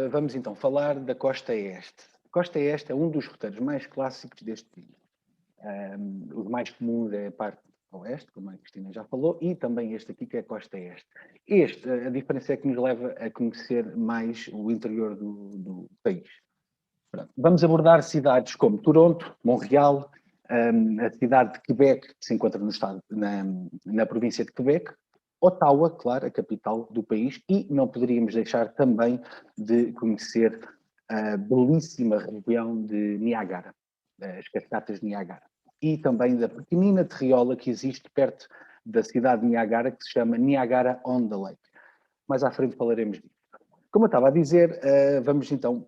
Vamos então falar da Costa Este. A Costa Este é um dos roteiros mais clássicos deste país. Os mais comuns é a parte oeste, como a Cristina já falou, e também este aqui que é a Costa Este. A diferença é que nos leva a conhecer mais o interior do país. Pronto. Vamos abordar cidades como Toronto, Montreal, a cidade de Quebec, que se encontra no estado, na província de Quebec, Ottawa, claro, a capital do país, e não poderíamos deixar também de conhecer a belíssima região de Niagara, as cascatas de Niagara, e também da pequenina terriola que existe perto da cidade de Niagara, que se chama Niagara-on-the-Lake. Mais à frente falaremos disso. Como eu estava a dizer, vamos então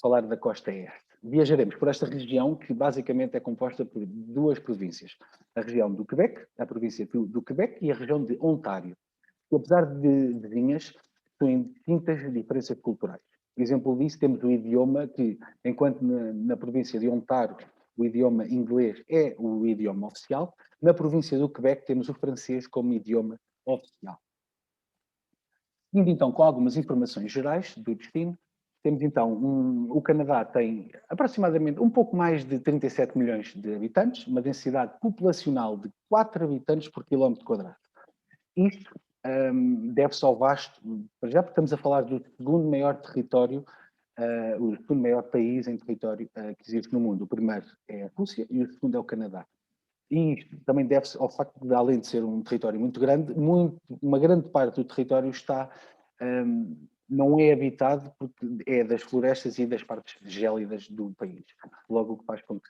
falar da Costa Este. Viajaremos por esta região que basicamente é composta por duas províncias. A região do Quebec, a província do Quebec e a região de Ontário. E apesar de vizinhas, têm distintas diferenças culturais. Exemplo disso, temos o idioma que, enquanto na província de Ontário o idioma inglês é o idioma oficial, na província do Quebec temos o francês como idioma oficial. Indo então com algumas informações gerais do destino, temos então, o Canadá tem aproximadamente um pouco mais de 37 milhões de habitantes, uma densidade populacional de 4 habitantes por quilómetro quadrado. Isto deve-se ao vasto, já porque estamos a falar do segundo maior território, o segundo maior país em território que existe no mundo. O primeiro é a Rússia e o segundo é o Canadá. E isto também deve-se ao facto de, além de ser um território muito grande, uma grande parte do território não é habitado porque é das florestas e das partes gélidas do país. Logo o que faz com que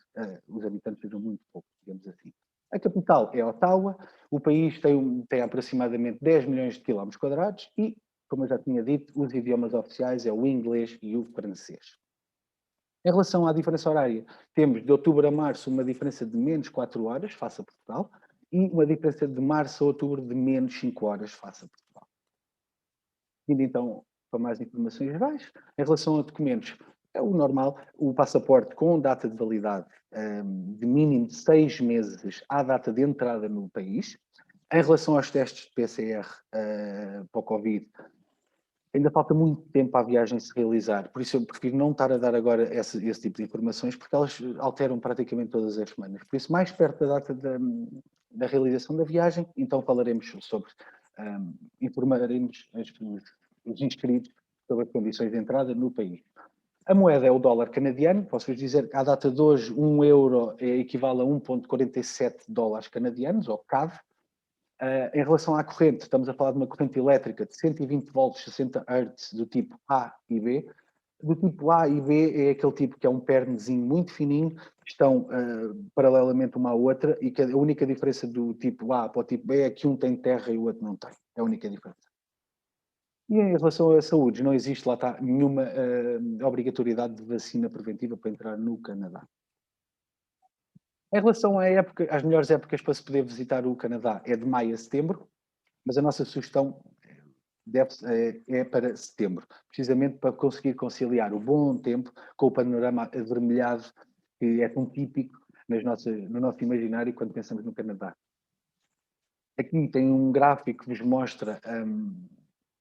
os habitantes sejam muito poucos, digamos assim. A capital é Ottawa, o país tem aproximadamente 10 milhões de quilómetros quadrados e, como eu já tinha dito, os idiomas oficiais é o inglês e o francês. Em relação à diferença horária, temos de outubro a março uma diferença de menos 4 horas face a Portugal e uma diferença de março a outubro de menos 5 horas face a Portugal. Indo então para mais informações gerais, em relação a documentos, é o normal, o passaporte com data de validade de mínimo de 6 meses à data de entrada no país. Em relação aos testes de PCR para o Covid, ainda falta muito tempo para a viagem se realizar, por isso eu prefiro não estar a dar agora esse tipo de informações, porque elas alteram praticamente todas as semanas. Por isso, mais perto da data da realização da viagem, então falaremos sobre, informaremos os inscritos sobre as condições de entrada no país. A moeda é o dólar canadiano, posso-vos dizer que à data de hoje 1 euro equivale a 1,47 dólares canadianos, ou CAD. Em relação à corrente, estamos a falar de uma corrente elétrica de 120 volts, 60 Hz, do tipo A e B. Do tipo A e B é aquele tipo que é um pernezinho muito fininho, que estão paralelamente uma à outra, e que a única diferença do tipo A para o tipo B é que um tem terra e o outro não tem. É a única diferença. E em relação à saúde, não existe, lá está, nenhuma obrigatoriedade de vacina preventiva para entrar no Canadá. Em relação às melhores épocas para se poder visitar o Canadá, é de maio a setembro, mas a nossa sugestão é para setembro, precisamente para conseguir conciliar o bom tempo com o panorama avermelhado que é tão típico no nosso imaginário quando pensamos no Canadá. Aqui tem um gráfico que vos mostra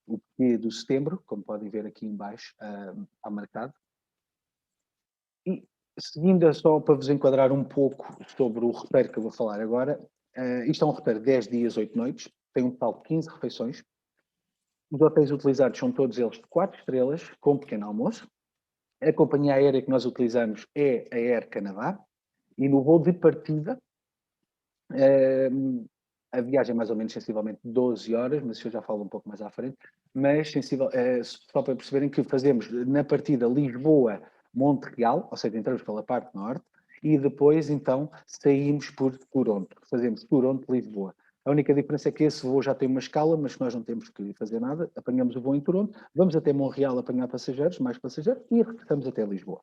o porquê do setembro, como podem ver aqui em baixo, está marcado. E seguindo só para vos enquadrar um pouco sobre o roteiro que eu vou falar agora, isto é um roteiro de 10 dias, 8 noites, tem um total de 15 refeições. Os hotéis utilizados são todos eles de 4 estrelas, com pequeno almoço. A companhia aérea que nós utilizamos é a Air Canada. E no voo de partida, a viagem é mais ou menos sensivelmente 12 horas, mas isso eu já falo um pouco mais à frente. Mas só para perceberem que fazemos na partida Lisboa-Montreal, ou seja, entramos pela parte norte, e depois então saímos por Toronto. Fazemos Toronto-Lisboa. A única diferença é que esse voo já tem uma escala, mas nós não temos que fazer nada. Apanhamos o voo em Toronto, vamos até Montreal apanhar passageiros, mais passageiros, e regressamos até Lisboa.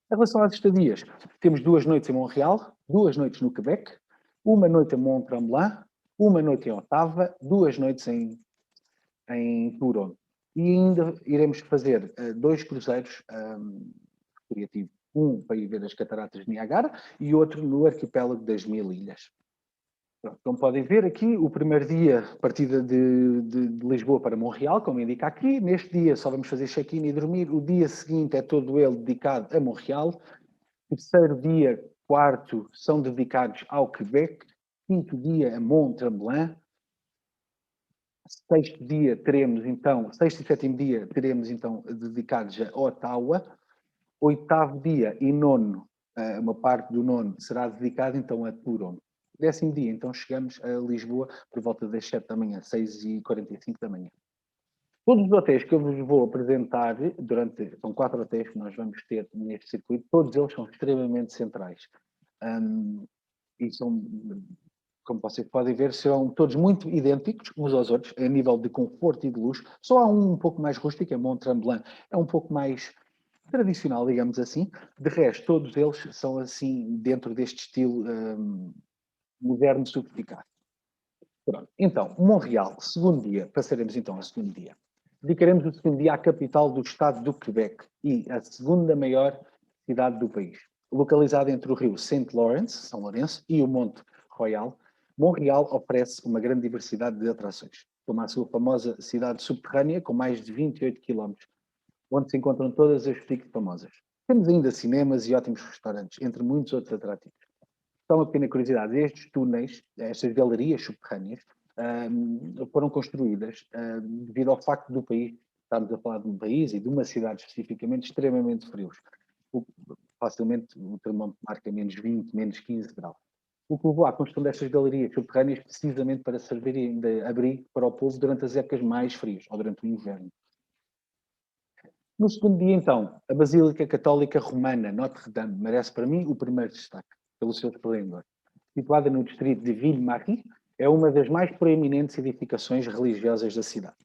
Em relação às estadias, temos 2 noites em Montreal, 2 noites no Quebec, 1 noite em Mont-Tremblant, 1 noite em Ottawa, 2 noites em Toronto. E ainda iremos fazer 2 cruzeiros recreativos. Um para ir ver as cataratas de Niagara e outro no arquipélago das 1000 ilhas. Pronto, como podem ver aqui, o primeiro dia, partida de Lisboa para Montreal, como indica aqui. Neste dia só vamos fazer check-in e dormir. O dia seguinte é todo ele dedicado a Montreal. Terceiro dia, quarto, são dedicados ao Quebec. Quinto dia, a Mont-Tremblant. Sexto dia teremos então, sexto e sétimo dia teremos então dedicados a Ottawa. Oitavo dia e nono, uma parte do nono será dedicada então a Toronto. Décimo dia, então chegamos a Lisboa por volta das 7 da manhã, 6h45 da manhã. Todos os hotéis que eu vos vou apresentar, são 4 hotéis que nós vamos ter neste circuito, todos eles são extremamente centrais. E são, como vocês podem ver, são todos muito idênticos uns aos outros, a nível de conforto e de luxo. Só há um pouco mais rústico, é Mont-Tremblant, é um pouco mais tradicional, digamos assim. De resto, todos eles são assim, dentro deste estilo moderno sofisticado. Pronto. Então, Montreal, segundo dia, passaremos então ao segundo dia. Dedicaremos o segundo dia à capital do estado do Quebec e a segunda maior cidade do país. Localizada entre o rio St. Lawrence, São Lourenço, e o Monte Royal, Montreal oferece uma grande diversidade de atrações, como a sua famosa cidade subterrânea, com mais de 28 quilómetros, onde se encontram todas as boutiques famosas. Temos ainda cinemas e ótimos restaurantes, entre muitos outros atrativos. Só uma pequena curiosidade, estes túneis, estas galerias subterrâneas, foram construídas devido ao facto do país, estamos a falar de um país e de uma cidade especificamente, extremamente frios. Facilmente o termômetro marca menos 20, menos 15 graus. O que levou à construção destas galerias subterrâneas precisamente para servirem de abrigo para o povo durante as épocas mais frias, ou durante o inverno. No segundo dia, então, a Basílica Católica Romana Notre-Dame merece para mim o primeiro destaque, pelo seu esplendor. Situada no distrito de Ville-Marie, é uma das mais proeminentes edificações religiosas da cidade.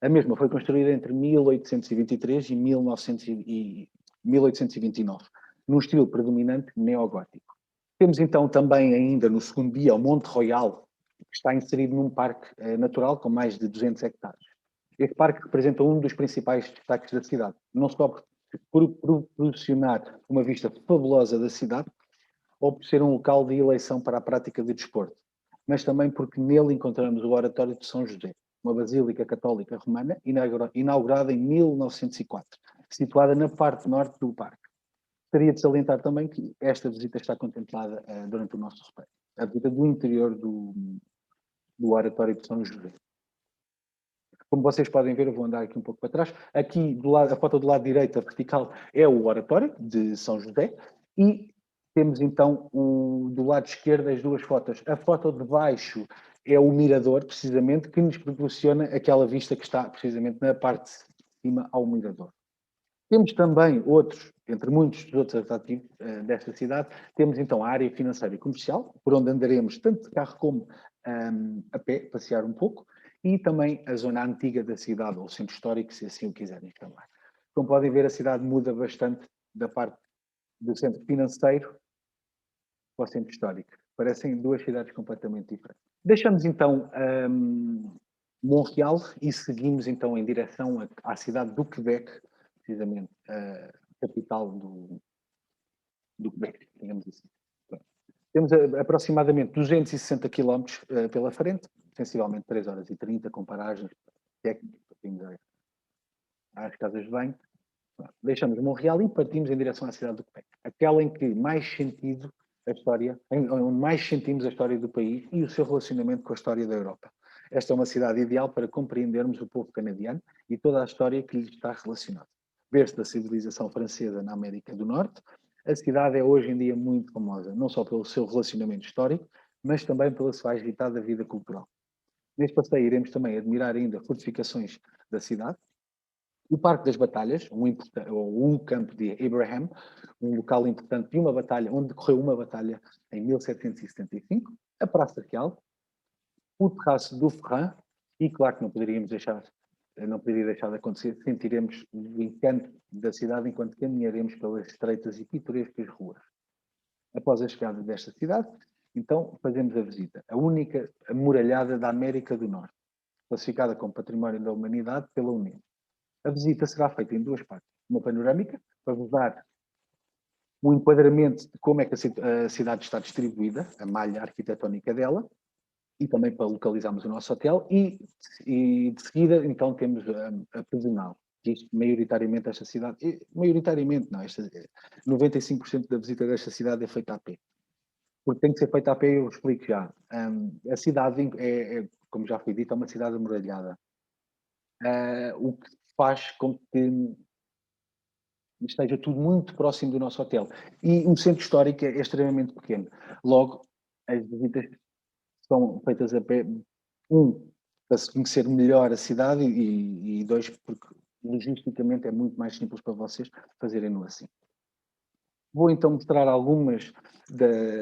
A mesma foi construída entre 1823 e 1829, num estilo predominante neogótico. Temos então também ainda no segundo dia o Monte Royal, que está inserido num parque natural com mais de 200 hectares. Este parque representa um dos principais destaques da cidade, não só por proporcionar uma vista fabulosa da cidade, ou por ser um local de eleição para a prática de desporto, mas também porque nele encontramos o Oratório de São José, uma basílica católica romana inaugurada em 1904, situada na parte norte do parque. Gostaria de salientar também que esta visita está contemplada durante o nosso roteiro, a visita do interior do Oratório de São José. Como vocês podem ver, eu vou andar aqui um pouco para trás. Aqui, do lado, a foto do lado direito, a vertical, é o Oratório de São José. E temos então do lado esquerdo as duas fotos. A foto de baixo é o mirador, precisamente, que nos proporciona aquela vista que está precisamente na parte de cima ao mirador. Temos também outros, entre muitos dos outros atrativos desta cidade, temos então a área financeira e comercial, por onde andaremos tanto de carro como a pé, passear um pouco, e também a zona antiga da cidade, ou o centro histórico, se assim o quiserem chamar. Como podem ver, a cidade muda bastante da parte do centro financeiro para o centro histórico. Parecem duas cidades completamente diferentes. Deixamos então Montreal e seguimos então em direção à cidade do Quebec, precisamente a capital do Quebec, digamos assim. Temos aproximadamente 260 km pela frente, sensivelmente 3 horas e 30, com paragens técnicas às casas de banho. Deixamos Montreal e partimos em direção à cidade do Quebec, aquela em que mais sentido a história, onde mais sentimos a história do país e o seu relacionamento com a história da Europa. Esta é uma cidade ideal para compreendermos o povo canadiano e toda a história que lhe está relacionada. Berço da civilização francesa na América do Norte, a cidade é hoje em dia muito famosa, não só pelo seu relacionamento histórico, mas também pela sua agitada vida cultural. Neste passeio iremos também admirar ainda fortificações da cidade, o Parque das Batalhas, um campo de Abraham, um local importante de uma batalha, onde decorreu uma batalha em 1775, a Praça Real, o Terraço do Ferrand, e claro que não poderia deixar de acontecer, sentiremos o encanto da cidade enquanto caminharemos pelas estreitas e pitorescas ruas. Após a chegada desta cidade, então fazemos a visita, a única amuralhada da América do Norte, classificada como Património da Humanidade pela Unesco. A visita será feita em duas partes. Uma panorâmica, para vos dar um enquadramento de como é que a cidade está distribuída, a malha arquitetónica dela, e também para localizarmos o nosso hotel e de seguida então temos a pedonal, que isto maioritariamente esta cidade, maioritariamente não, 95% da visita desta cidade é feita a pé. Porque tem que ser feita a pé, eu explico já. A cidade como já foi dito, é uma cidade amuralhada. O que faz com que esteja tudo muito próximo do nosso hotel. E o centro histórico é extremamente pequeno. Logo, as visitas são feitas a pé, para se conhecer melhor a cidade e dois, porque logisticamente é muito mais simples para vocês fazerem-no assim. Vou então mostrar algumas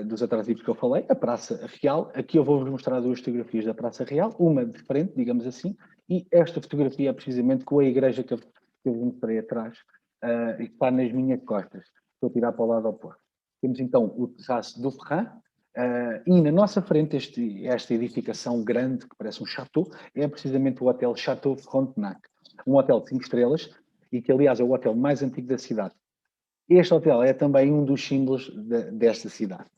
dos atrativos que eu falei. A Praça Real, aqui eu vou-vos mostrar duas fotografias da Praça Real, uma de frente, digamos assim, e esta fotografia é precisamente com a igreja que eu vos mostrei atrás, e que está nas minhas costas. Estou a tirar para o lado oposto. Temos então o terraço do Ferran, e na nossa frente esta edificação grande, que parece um chateau, é precisamente o Hotel Chateau Frontenac, um hotel de 5 estrelas, e que aliás é o hotel mais antigo da cidade. Este hotel é também um dos símbolos desta cidade.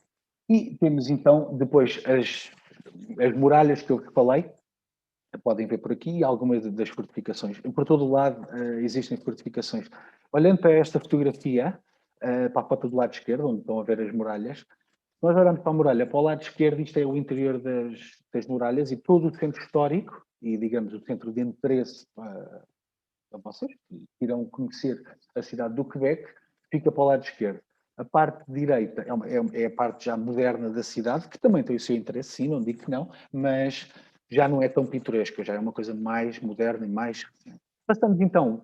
E temos então depois as muralhas que eu falei, podem ver por aqui, algumas das fortificações. Por todo o lado existem fortificações. Olhando para esta fotografia, para a foto do lado esquerdo, onde estão a ver as muralhas, nós olhamos para a muralha, para o lado esquerdo, isto é o interior das muralhas e todo o centro histórico, e digamos o centro de interesse para vocês, que irão conhecer a cidade do Quebec, fica para o lado esquerdo. A parte direita é a parte já moderna da cidade, que também tem o seu interesse, sim, não digo que não, mas já não é tão pitoresca, já é uma coisa mais moderna e mais recente. Passamos então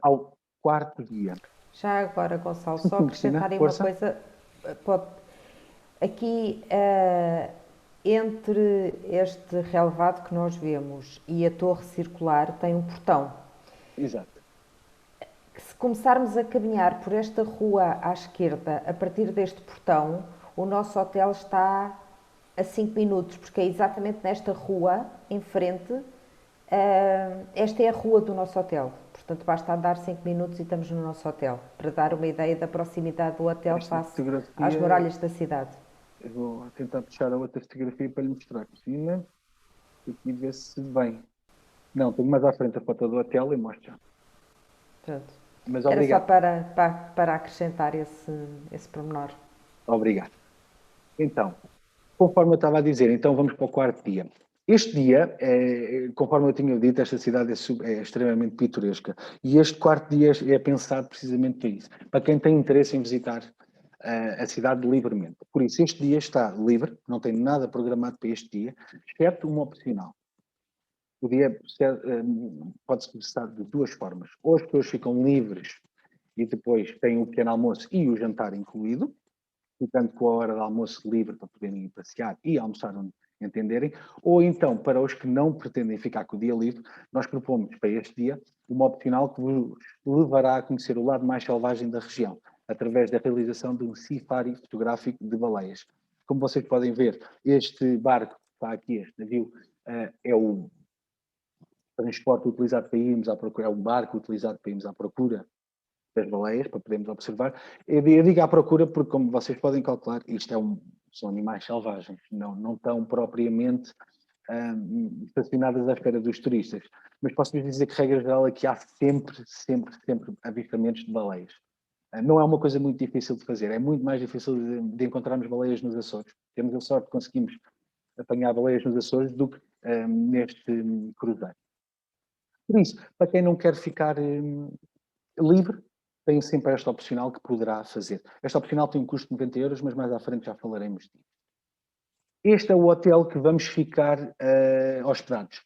ao quarto dia. Já agora, Gonçalo, Sim, só Cristina, acrescentar aí uma força. coisa. Pode, aqui, entre este relevado que nós vemos e a torre circular, tem um portão. Exato. Se começarmos a caminhar por esta rua à esquerda, a partir deste portão, o nosso hotel está a 5 minutos, porque é exatamente nesta rua, em frente, esta é a rua do nosso hotel. Portanto, basta andar 5 minutos e estamos no nosso hotel, para dar uma ideia da proximidade do hotel Esta face às fotografia, muralhas da cidade. eu vou tentar puxar a outra fotografia para lhe mostrar, Cristina, e aqui ver se vem. Não, tenho mais à frente a foto do hotel e mostro já. Pronto. Mas Era só obrigado. para acrescentar esse pormenor. Obrigado. Então, conforme eu estava a dizer, então vamos para o quarto dia. Este dia, conforme eu tinha dito, esta cidade é extremamente pitoresca. E este quarto dia é pensado precisamente para isso. Para quem tem interesse em visitar a cidade livremente. Por isso, este dia está livre, não tem nada programado para este dia, exceto uma opcional. O dia pode-se começar de duas formas. Ou as pessoas ficam livres e depois têm o pequeno almoço e o jantar incluído, ficando com a hora de almoço livre para poderem ir passear e almoçar onde entenderem, ou então, para os que não pretendem ficar com o dia livre, nós propomos para este dia uma opcional que vos levará a conhecer o lado mais selvagem da região, através da realização de um safari fotográfico de baleias. Como vocês podem ver, este barco que está aqui, este navio, é o transporte utilizado para irmos à procura, é um barco utilizado para irmos à procura das baleias, para podermos observar. Eu digo à procura porque, como vocês podem calcular, isto são animais selvagens, não estão propriamente estacionadas à espera dos turistas. Mas posso-vos dizer que, regra geral, aqui há sempre, sempre, sempre avistamentos de baleias. Não é uma coisa muito difícil de fazer, é muito mais difícil de encontrarmos baleias nos Açores. Temos a sorte de conseguimos apanhar baleias nos Açores do que neste cruzeiro. Por isso, para quem não quer ficar livre, tem sempre esta opcional que poderá fazer. Esta opcional tem um custo de 90 euros, mas mais à frente já falaremos disso. Este é o hotel que vamos ficar hospedados.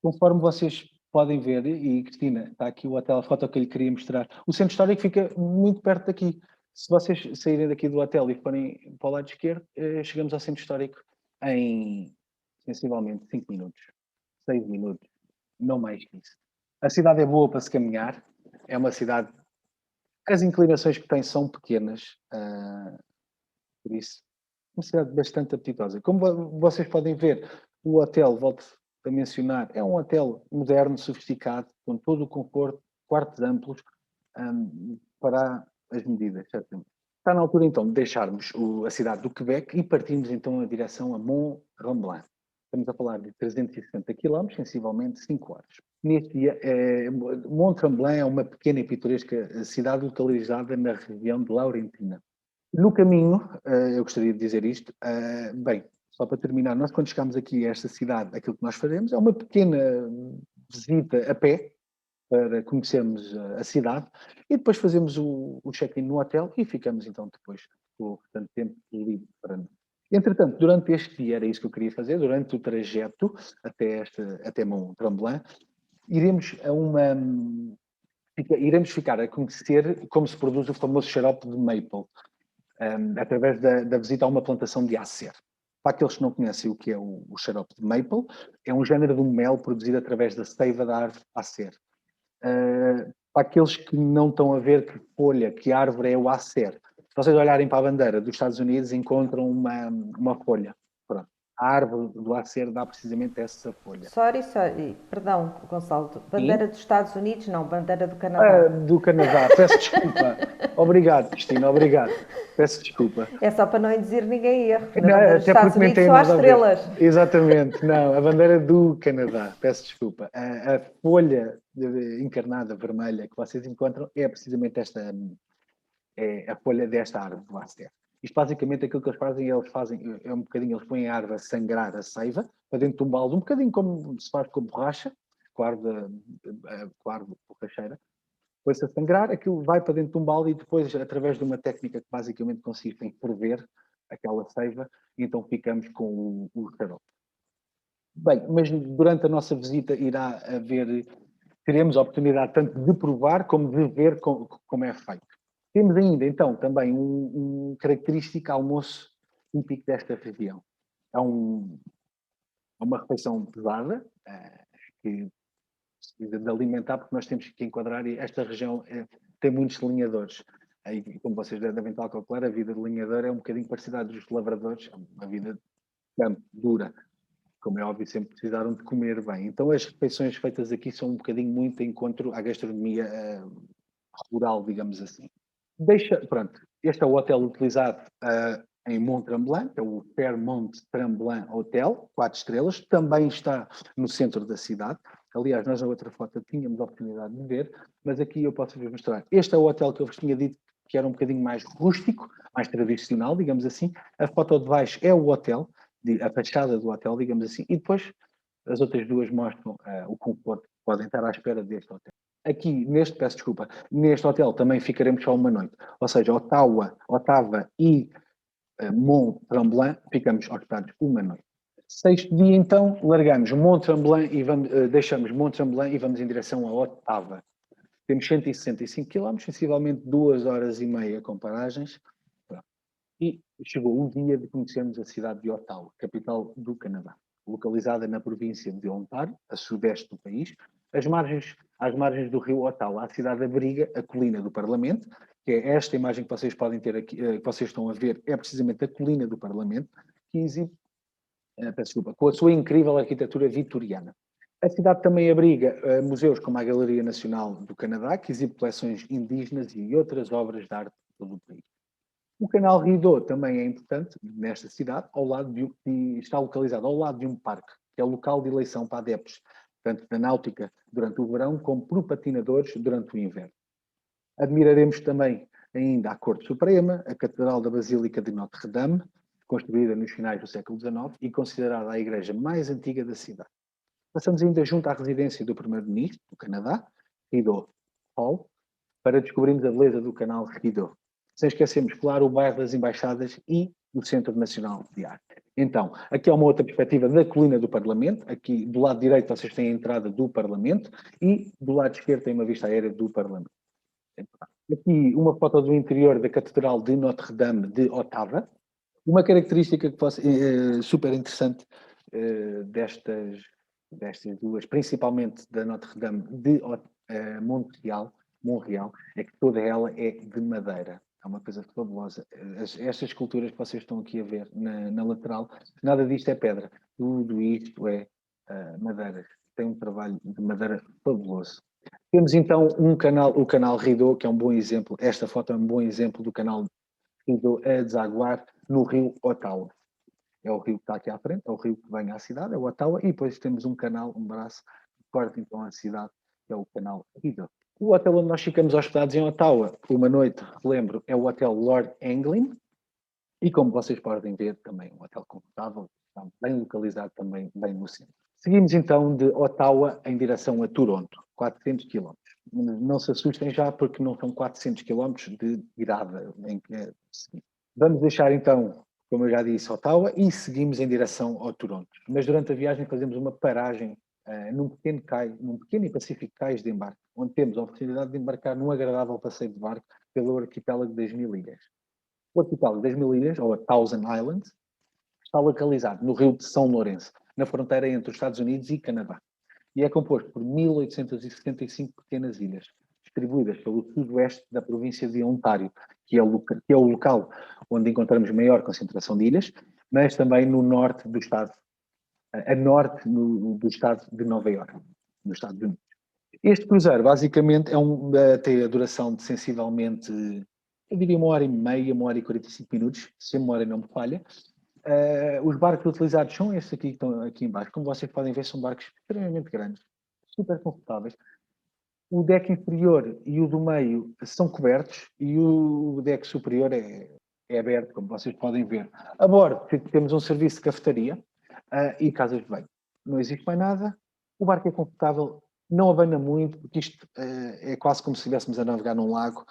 Conforme vocês podem ver, e Cristina, está aqui o hotel, a foto que eu lhe queria mostrar. O centro histórico fica muito perto daqui. Se vocês saírem daqui do hotel e forem para o lado esquerdo, chegamos ao centro histórico em sensivelmente 5 minutos, 6 minutos, não mais que isso. A cidade é boa para se caminhar, é uma cidade. As inclinações que tem são pequenas, por isso, uma cidade bastante apetitosa. Como vocês podem ver, o hotel, volto a mencionar, é um hotel moderno, sofisticado, com todo o conforto, quartos amplos, para as medidas, certamente. Está na altura, então, de deixarmos a cidade do Quebec e partirmos, então, a direção a Mont-Tremblant. Estamos a falar de 360 km, sensivelmente 5 horas. Neste dia, Mont-Tremblant é uma pequena e pitoresca cidade localizada na região de Laurentina. No caminho, eu gostaria de dizer isto, bem, só para terminar, nós quando chegamos aqui a esta cidade, aquilo que nós fazemos é uma pequena visita a pé, para conhecermos a cidade, e depois fazemos o check-in no hotel e ficamos então depois com o tanto tempo livre para nós. Entretanto, durante este dia, era isso que eu queria fazer, durante o trajeto até Mont-Tremblant, iremos ficar a conhecer como se produz o famoso xarope de maple, através da visita a uma plantação de acer. Para aqueles que não conhecem o que é o xarope de maple, é um género de mel produzido através da seiva da árvore acer. Para aqueles que não estão a ver que árvore é o acer, se vocês olharem para a bandeira dos Estados Unidos, encontram uma folha. Pronto. A árvore do acer dá precisamente essa folha. Sorry, perdão, Gonçalo. Bandeira Sim? dos Estados Unidos, não, bandeira do Canadá. Do Canadá, peço desculpa. Obrigado, Cristina, obrigado. Peço desculpa. É só para não induzir ninguém em erro, porque na Não, bandeira dos até Estados porque nem Unidos tem só há nada a ver. estrelas. Exatamente, não, a bandeira do Canadá, peço desculpa. A folha encarnada vermelha que vocês encontram é precisamente a folha desta árvore do acer. Isto basicamente aquilo que eles fazem é um bocadinho, eles põem a árvore a sangrar a seiva para dentro de um balde, um bocadinho como se faz com a borracha, com a árvore borracheira. Põe-se a sangrar, aquilo vai para dentro de um balde e depois, através de uma técnica que basicamente consiste em ferver aquela seiva, então ficamos com o xarope. Bem, mas durante a nossa visita teremos a oportunidade tanto de provar como de ver como é feito. Temos ainda, então, também um característico almoço típico desta região. É uma refeição pesada, que precisa de alimentar, porque nós temos que enquadrar, e esta região tem muitos linhadores. E, como vocês devem estar a calcular, a vida de linhador é um bocadinho parecida à dos lavradores, é uma vida de campo, dura. Como é óbvio, sempre precisaram de comer bem. Então, as refeições feitas aqui são um bocadinho muito em encontro à gastronomia rural, digamos assim. Pronto, este é o hotel utilizado em Mont-Tremblant, é o Fairmont Tremblant Hotel, 4 estrelas, também está no centro da cidade. Aliás, nós na outra foto tínhamos a oportunidade de ver, mas aqui eu posso-vos mostrar. Este é o hotel que eu vos tinha dito que era um bocadinho mais rústico, mais tradicional, digamos assim. A foto de baixo é o hotel, a fachada do hotel, digamos assim, e depois as outras duas mostram o conforto que podem estar à espera deste hotel. Aqui, neste hotel também ficaremos só uma noite. Ou seja, Ottawa e Mont-Tremblant ficamos hospedados uma noite. Sexto dia, então, largamos Mont-Tremblant e deixamos Mont-Tremblant e vamos em direção a Ottawa. Temos 165 km, sensivelmente 2 horas e meia com paragens. E chegou o dia de conhecermos a cidade de Ottawa, capital do Canadá, localizada na província de Ontário, a sudeste do país. Às margens do rio Ottawa, a cidade abriga a colina do Parlamento, que é esta imagem que vocês podem ter aqui, que vocês estão a ver, é precisamente a colina do Parlamento, que exibe, com a sua incrível arquitetura vitoriana. A cidade também abriga museus como a Galeria Nacional do Canadá, que exibe coleções indígenas e outras obras de arte de todo o país. O canal Rideau também é importante nesta cidade, está localizado ao lado de um parque, que é o local de eleição para adeptos, tanto da náutica durante o verão, como por patinadores durante o inverno. Admiraremos também ainda a Corte Suprema, a Catedral da Basílica de Notre-Dame, construída nos finais do século XIX e considerada a igreja mais antiga da cidade. Passamos ainda junto à residência do Primeiro-Ministro do Canadá, Rideau Hall, para descobrirmos a beleza do canal Rideau. Sem esquecermos, claro, o bairro das Embaixadas e o Centro Nacional de Arte. Então, aqui há uma outra perspectiva da colina do Parlamento. Aqui, do lado direito, vocês têm a entrada do Parlamento e do lado esquerdo tem uma vista aérea do Parlamento. Aqui, uma foto do interior da Catedral de Notre-Dame de Ottawa. Uma característica super interessante destas duas, principalmente da Notre-Dame de Montreal, é que toda ela é de madeira. É uma coisa fabulosa. Estas esculturas que vocês estão aqui a ver na lateral, nada disto é pedra. Tudo isto é madeira. Tem um trabalho de madeira fabuloso. Temos então o canal Rideau, que é um bom exemplo. Esta foto é um bom exemplo do canal Rideau a desaguar no rio Ottawa. é o rio que está aqui à frente, é o rio que vem à cidade, é o Ottawa, e depois temos um canal, um braço, que corta então a cidade, que é o canal Rideau. O hotel onde nós ficamos hospedados em Ottawa, uma noite, relembro, é o Hotel Lord Anglin, e como vocês podem ver, também um hotel confortável, está bem localizado também, bem no centro. Seguimos então de Ottawa em direção a Toronto, 400 km. Não se assustem já, porque não são 400 km de virada em que é seguir. Vamos deixar então, como eu já disse, Ottawa e seguimos em direção ao Toronto. Mas durante a viagem fazemos uma paragem num pequeno e pacífico cais de embarque, onde temos a oportunidade de embarcar num agradável passeio de barco pelo arquipélago das Mil Ilhas. O arquipélago das Mil Ilhas, ou a Thousand Islands, está localizado no Rio de São Lourenço, na fronteira entre os Estados Unidos e Canadá, e é composto por 1875 pequenas ilhas, distribuídas pelo sudoeste da província de Ontário, que é o local onde encontramos maior concentração de ilhas, mas também no norte do estado, a norte do estado de Nova Iorque, nos Estados Unidos. Este cruzeiro, basicamente, tem a duração de sensivelmente, eu diria 1h30, 1h45, se a memória não me falha. Os barcos utilizados são estes aqui que estão aqui embaixo. Como vocês podem ver, são barcos extremamente grandes, super confortáveis. O deck inferior e o do meio são cobertos e o deck superior é aberto, como vocês podem ver. A bordo temos um serviço de cafetaria e casas de banho. Não existe mais nada. O barco é confortável, não abana muito, porque isto é quase como se estivéssemos a navegar num lago.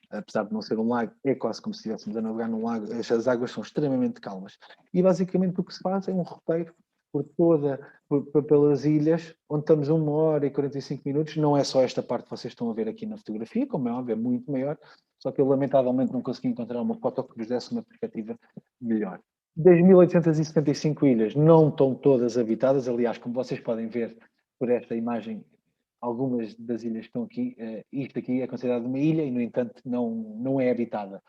Apesar de não ser um lago, é quase como se estivéssemos a navegar num lago. As águas são extremamente calmas. E basicamente o que se faz é um roteiro pelas ilhas, onde estamos 1h45. Não é só esta parte que vocês estão a ver aqui na fotografia, como é óbvio, é muito maior, só que eu lamentavelmente não consegui encontrar uma foto que vos desse uma perspectiva melhor. Das 1875 ilhas, não estão todas habitadas, aliás, como vocês podem ver por esta imagem, algumas das ilhas que estão aqui, isto aqui é considerado uma ilha e, no entanto, não é habitada.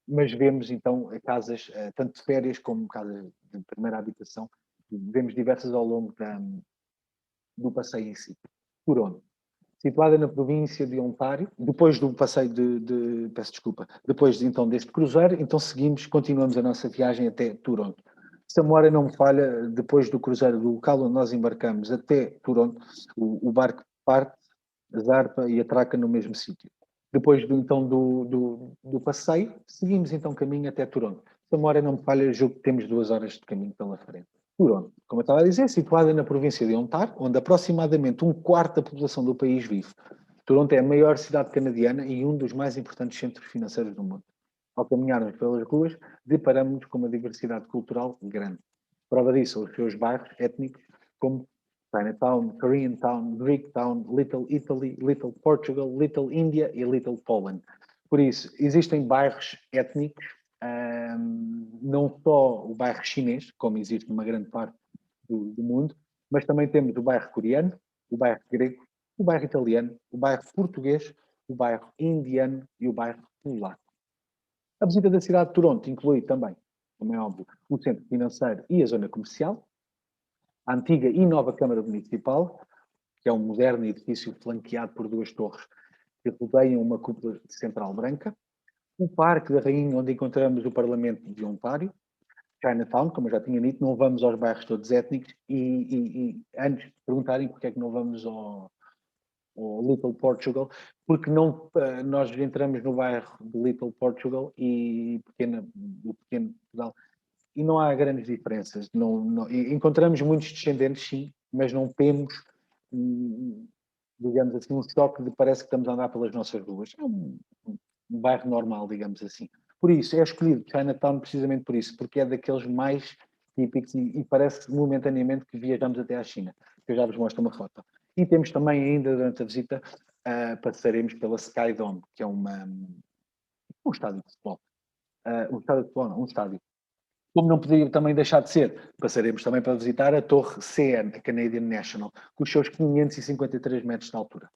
Mas vemos, então, casas, tanto de férias como casas de primeira habitação, vemos diversas ao longo do passeio em si. Toronto, situada na província de Ontário, depois do passeio peço desculpa, depois então deste cruzeiro, então continuamos a nossa viagem até Toronto. Se a memória não me falha, depois do cruzeiro do local onde nós embarcamos até Toronto, o barco parte, zarpa e atraca no mesmo sítio. Depois do passeio, seguimos então caminho até Toronto. Se a memória não me falha, julgo que temos 2 horas de caminho pela frente. Toronto, como eu estava a dizer, situada na província de Ontário, onde aproximadamente 1/4 da população do país vive. Toronto é a maior cidade canadiana e um dos mais importantes centros financeiros do mundo. Ao caminharmos pelas ruas, deparamos-nos com uma diversidade cultural grande. Prova disso são os seus bairros étnicos, como Chinatown, Koreatown, Greektown, Little Italy, Little Portugal, Little India e Little Poland. Por isso, existem bairros étnicos, não só o bairro chinês, como existe numa grande parte do mundo, mas também temos o bairro coreano, o bairro grego, o bairro italiano, o bairro português, o bairro indiano e o bairro polaco. A visita da cidade de Toronto inclui também, como é óbvio, o centro financeiro e a zona comercial, a antiga e nova Câmara Municipal, que é um moderno edifício flanqueado por 2 torres que rodeiam uma cúpula central branca, o Parque da Rainha, onde encontramos o Parlamento de Ontário, Chinatown, como eu já tinha dito, não vamos aos bairros todos étnicos e antes de perguntarem porque é que não vamos ao Little Portugal, porque nós entramos no bairro de Little Portugal e o pequeno Portugal e não há grandes diferenças. Encontramos muitos descendentes, sim, mas não temos, digamos assim, um choque de parece que estamos a andar pelas nossas ruas. É um bairro normal, digamos assim. Por isso, é escolhido Chinatown precisamente por isso, porque é daqueles mais típicos e parece momentaneamente que viajamos até à China, que eu já vos mostro uma foto. E temos também ainda, durante a visita, passaremos pela Sky Dome, que é um estádio de futebol. Um estádio de futebol, não, um estádio. Como não poderia também deixar de ser, passaremos também para visitar a Torre CN, a Canadian National, com os seus 553 metros de altura.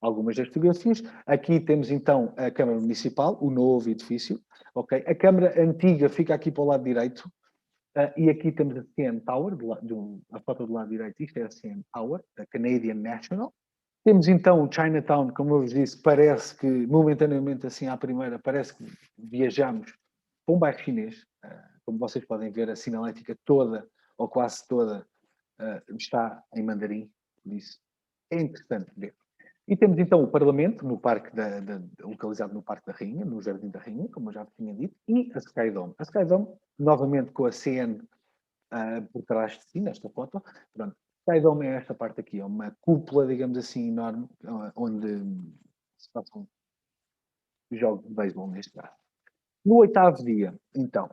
Algumas das fotografias. Aqui temos então a Câmara Municipal, o novo edifício. Okay? A Câmara Antiga fica aqui para o lado direito. E aqui temos a CN Tower, a foto do lado direito, isto é a CN Tower, a Canadian National. Temos então o Chinatown, como eu vos disse, parece que, momentaneamente assim à primeira, parece que viajamos para um bairro chinês, como vocês podem ver, a sinalética toda, ou quase toda, está em mandarim, por isso é interessante ver. E temos então o Parlamento, no parque localizado no Parque da Rainha, no Jardim da Rainha, como eu já tinha dito, e a Skydome. A Skydome, novamente com a CN por trás de si, nesta foto. Pronto. Skydome é esta parte aqui, é uma cúpula, digamos assim, enorme, onde se passam jogos de beisebol, neste caso. No 8º dia, então,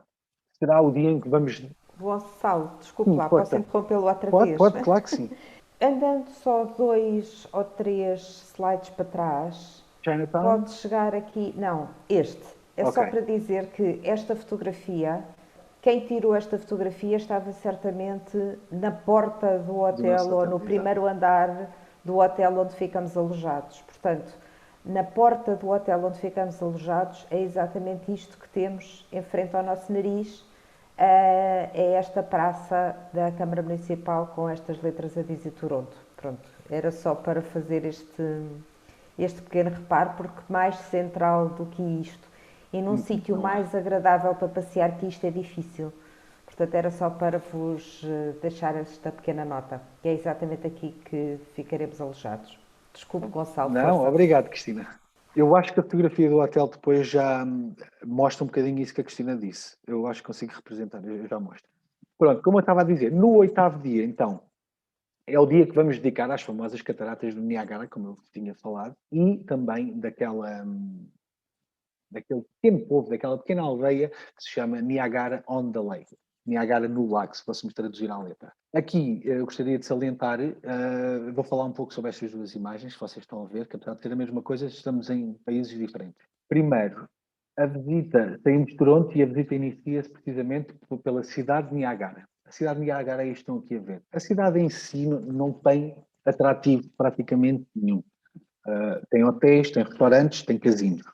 será o dia em que vamos... Gonçalo, desculpe lá, força. posso interrompê-lo outra Pode, vez? pode, claro que sim. Andando só 2 ou 3 slides para trás, Chinatown? pode chegar aqui... Não, este. É só Ok. para dizer que esta fotografia, quem tirou esta fotografia estava certamente na porta do hotel nosso ou hotel, no exato. primeiro andar do hotel onde ficamos alojados. Portanto, na porta do hotel onde ficamos alojados é exatamente isto que temos em frente ao nosso nariz. É esta praça da Câmara Municipal com estas letras a dizer Toronto. Pronto, era só para fazer este pequeno reparo, porque mais central do que isto e num sítio não é. mais agradável para passear que isto é difícil. Portanto, era só para vos deixar esta pequena nota, que é exatamente aqui que ficaremos alojados. Desculpe, Gonçalo, Não, força. obrigado, Cristina. Eu acho que a fotografia do hotel depois já mostra um bocadinho isso que a Cristina disse. Eu acho que consigo representar, eu já mostro. Pronto, como eu estava a dizer, no 8º dia, então, é o dia que vamos dedicar às famosas cataratas do Niágara, como eu tinha falado, e também daquele pequeno povo, daquela pequena aldeia que se chama Niagara on the Lake. Niagara no lago, se fôssemos traduzir à letra. Aqui eu gostaria de salientar, vou falar um pouco sobre estas duas imagens, que vocês estão a ver, que apesar de ser a mesma coisa, estamos em países diferentes. Primeiro, a visita, saímos de Toronto e a visita inicia-se precisamente pela cidade de Niagara. A cidade de Niagara é isto que estão aqui a ver. A cidade em si não tem atrativo praticamente nenhum. Tem hotéis, tem restaurantes, tem casinos.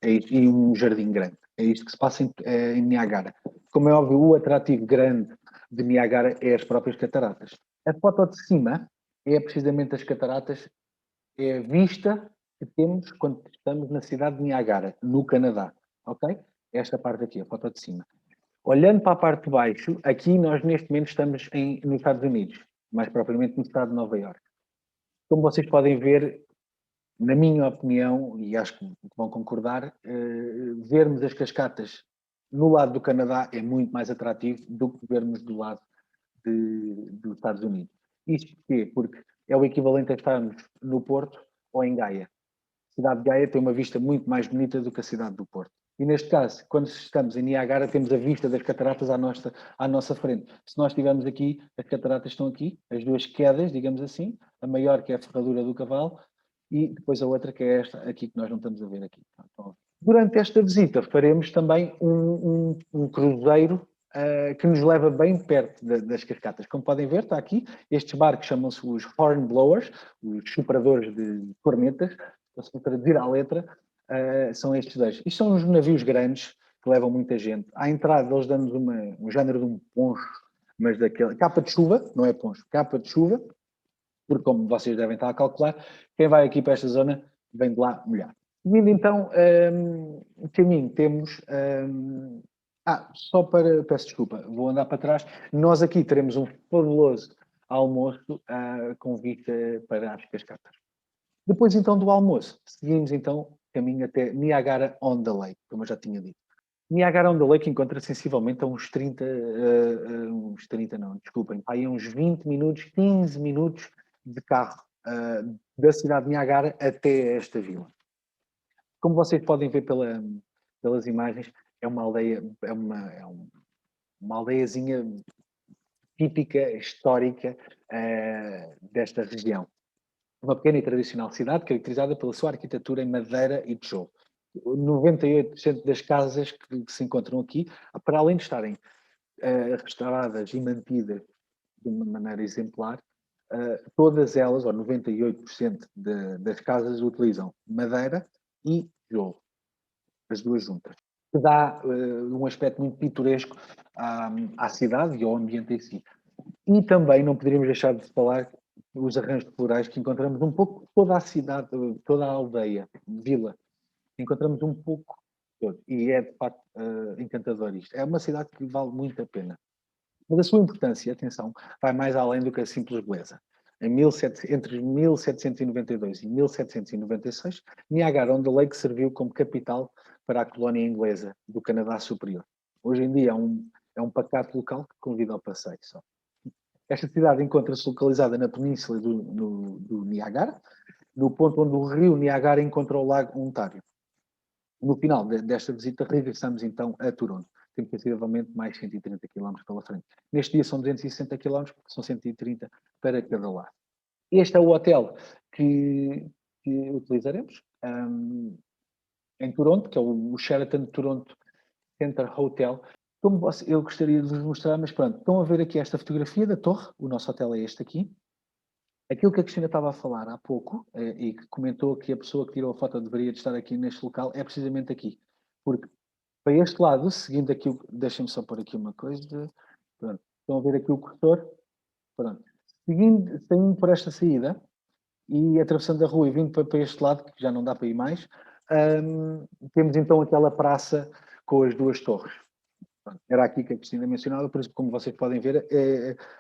E um jardim grande. É isto que se passa em Niagara. Como é óbvio, o atrativo grande de Niagara é as próprias cataratas. A foto de cima é precisamente as cataratas, é a vista que temos quando estamos na cidade de Niagara, no Canadá. Ok? Esta parte aqui, a foto de cima. Olhando para a parte de baixo, aqui nós neste momento estamos nos Estados Unidos, mais propriamente no estado de Nova Iorque. Como vocês podem ver, na minha opinião, e acho que vão concordar, vermos as cascatas no lado do Canadá é muito mais atrativo do que vermos do lado dos Estados Unidos. Isto porquê? Porque é o equivalente a estarmos no Porto ou em Gaia. A cidade de Gaia tem uma vista muito mais bonita do que a cidade do Porto. E neste caso, quando estamos em Niagara, temos a vista das cataratas à nossa frente. Se nós estivermos aqui, as cataratas estão aqui, as duas quedas, digamos assim, a maior que é a ferradura do cavalo, e depois a outra que é esta aqui que nós não estamos a ver aqui. Então, durante esta visita faremos também um cruzeiro que nos leva bem perto das cascatas. Como podem ver, está aqui, estes barcos chamam-se os Hornblowers, os sopradores de cornetas, se traduzir à letra, são estes dois. Isto são uns navios grandes que levam muita gente. À entrada eles dão-nos um género de um poncho, mas daquela capa de chuva, não é poncho, capa de chuva, porque como vocês devem estar a calcular, quem vai aqui para esta zona vem de lá molhar. Seguindo então o caminho, temos... peço desculpa, vou andar para trás. Nós aqui teremos um fabuloso almoço com vista para as cascatas. Depois então do almoço, seguimos então caminho até Niagara on the Lake, como eu já tinha dito. Niagara on the Lake encontra sensivelmente a uns 30 não, desculpem, aí uns 20 minutos, 15 minutos de carro da cidade de Niagara até esta vila. Como vocês podem ver pelas imagens, é uma aldeia, uma aldeiazinha típica, histórica desta região. Uma pequena e tradicional cidade caracterizada pela sua arquitetura em madeira e tijolo. 98% das casas que se encontram aqui, para além de estarem restauradas e mantidas de uma maneira exemplar, todas elas, ou 98% das casas, utilizam madeira e tijolo, as duas juntas, que dá um aspecto muito pitoresco à cidade e ao ambiente em si. E também não poderíamos deixar de falar os arranjos florais que encontramos um pouco toda a cidade, toda a aldeia, vila. Encontramos um pouco todo. E é, de facto, encantador isto. É uma cidade que vale muito a pena. Mas a sua importância, atenção, vai mais além do que a simples beleza. Entre 1792 e 1796, Niagara-on-the-Lake serviu como capital para a colónia inglesa do Canadá Superior. Hoje em dia é um pacato local que convida ao passeio só. Esta cidade encontra-se localizada na península do Niagara, no ponto onde o rio Niagara encontra o lago Ontário. No final desta visita, regressamos então a Toronto. Temos sensivelmente mais 130 km pela frente. Neste dia são 260 km, porque são 130 para cada lado. Este é o hotel que utilizaremos em Toronto, que é o Sheraton Toronto Center Hotel. Eu gostaria de vos mostrar, mas pronto, estão a ver aqui esta fotografia da torre, o nosso hotel é este aqui. Aquilo que a Cristina estava a falar há pouco, e que comentou que a pessoa que tirou a foto deveria estar aqui neste local, é precisamente aqui. Porque para este lado, seguindo aqui, deixem-me só pôr aqui uma coisa. Pronto, estão a ver aqui o cursor? Pronto. Saindo por esta saída e atravessando a rua e vindo para este lado, que já não dá para ir mais, temos então aquela praça com as duas torres. Era aqui que a Cristina mencionava, por isso, como vocês podem ver,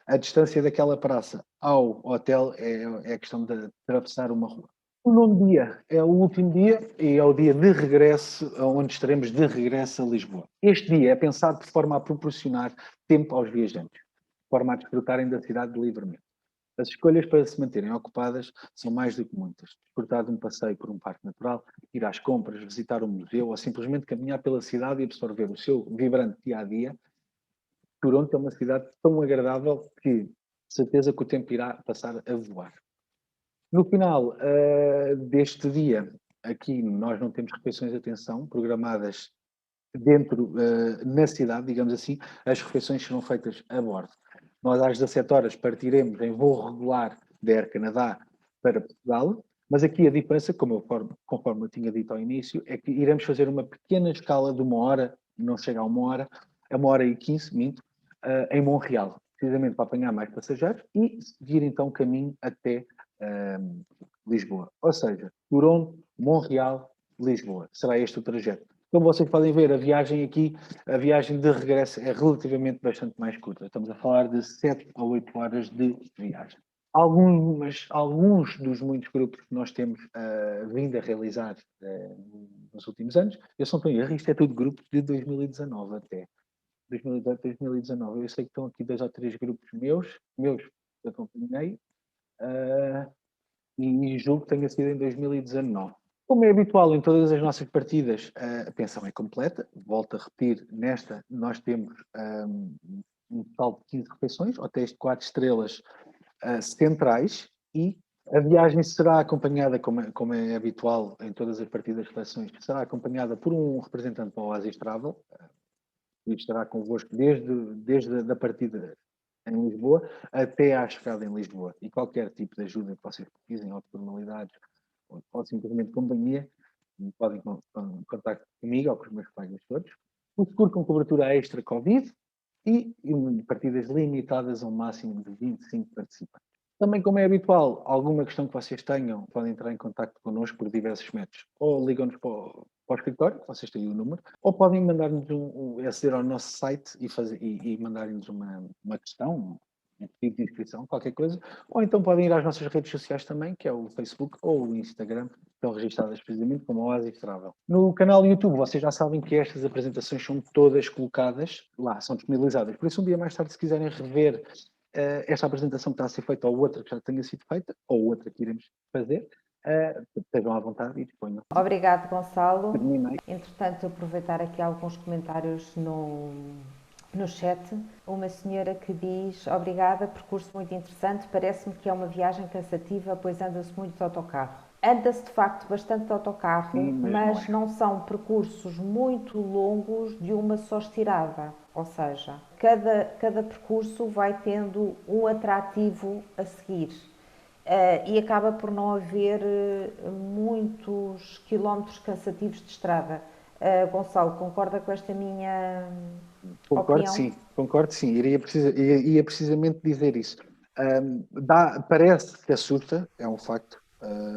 a distância daquela praça ao hotel é a questão de atravessar uma rua. O nono dia é o último dia e é o dia de regresso, onde estaremos de regresso a Lisboa. Este dia é pensado de forma a proporcionar tempo aos viajantes, de forma a desfrutarem da cidade livremente. As escolhas para se manterem ocupadas são mais do que muitas. Desfrutar de um passeio por um parque natural, ir às compras, visitar um museu ou simplesmente caminhar pela cidade e absorver o seu vibrante dia-a-dia. Toronto é uma cidade tão agradável que, de certeza, que o tempo irá passar a voar. No final deste dia, aqui nós não temos refeições de atenção programadas dentro, na cidade, digamos assim. As refeições serão feitas a bordo. Nós às 17 horas partiremos em voo regular da Air Canadá para Portugal, mas aqui a diferença, conforme eu tinha dito ao início, é que iremos fazer uma pequena escala de 1 hora, não chega a 1 hora, é 1 hora e 15, minto, em Montreal, precisamente para apanhar mais passageiros e seguir então caminho até Lisboa. Ou seja, Toronto, Montreal, Lisboa. Será este o trajeto. Como vocês podem ver, a viagem de regresso é relativamente bastante mais curta. Estamos a falar de 7 a 8 horas de viagem. Alguns dos muitos grupos que nós temos vindo a realizar nos últimos anos, eu só tenho erro, isto é tudo grupos de 2019 até. 2018, 2019. Eu sei que estão aqui 2 ou 3 grupos meus que acompanhei, e julgo que tenha sido em 2019. Como é habitual em todas as nossas partidas, a pensão é completa. Volto a repetir, nesta nós temos um total de 15 refeições, hotéis de 4 estrelas centrais, e a viagem será acompanhada, como é habitual em todas as partidas de seleções, será acompanhada por um representante da Oasis Travel, que estará convosco desde a partida em Lisboa até à chegada em Lisboa. E qualquer tipo de ajuda que vocês precisem, ou de formalidades, ou simplesmente companhia, podem contactar comigo ou com os meus colegas todos. O seguro com cobertura extra Covid e partidas limitadas a um máximo de 25 participantes. Também, como é habitual, alguma questão que vocês tenham, podem entrar em contato connosco por diversos métodos. Ou ligam-nos para o escritório, vocês têm o número, ou podem mandar-nos aceder ao nosso site e mandarem-nos uma questão, um pedido de inscrição, qualquer coisa. Ou então podem ir às nossas redes sociais também, que é o Facebook ou o Instagram, que estão registradas precisamente como Oasis Travel. No canal do YouTube, vocês já sabem que estas apresentações são todas colocadas lá, são disponibilizadas. Por isso, um dia mais tarde, se quiserem rever esta apresentação que está a ser feita ou outra que já tenha sido feita, ou outra que iremos fazer, estejam à vontade e disponham. Obrigado, Gonçalo. Terminei. Entretanto, aproveitar aqui alguns comentários no chat. Uma senhora que diz: obrigada, percurso muito interessante, parece-me que é uma viagem cansativa, pois anda-se muito de autocarro. Anda-se de facto bastante de autocarro, Sim, mas não são percursos muito longos de uma só estirada. Ou seja, cada percurso vai tendo um atrativo a seguir. E acaba por não haver muitos quilómetros cansativos de estrada. Gonçalo, concorda com esta minha opinião? Concordo sim. Ia precisamente dizer isso. Parece que assusta, é um facto,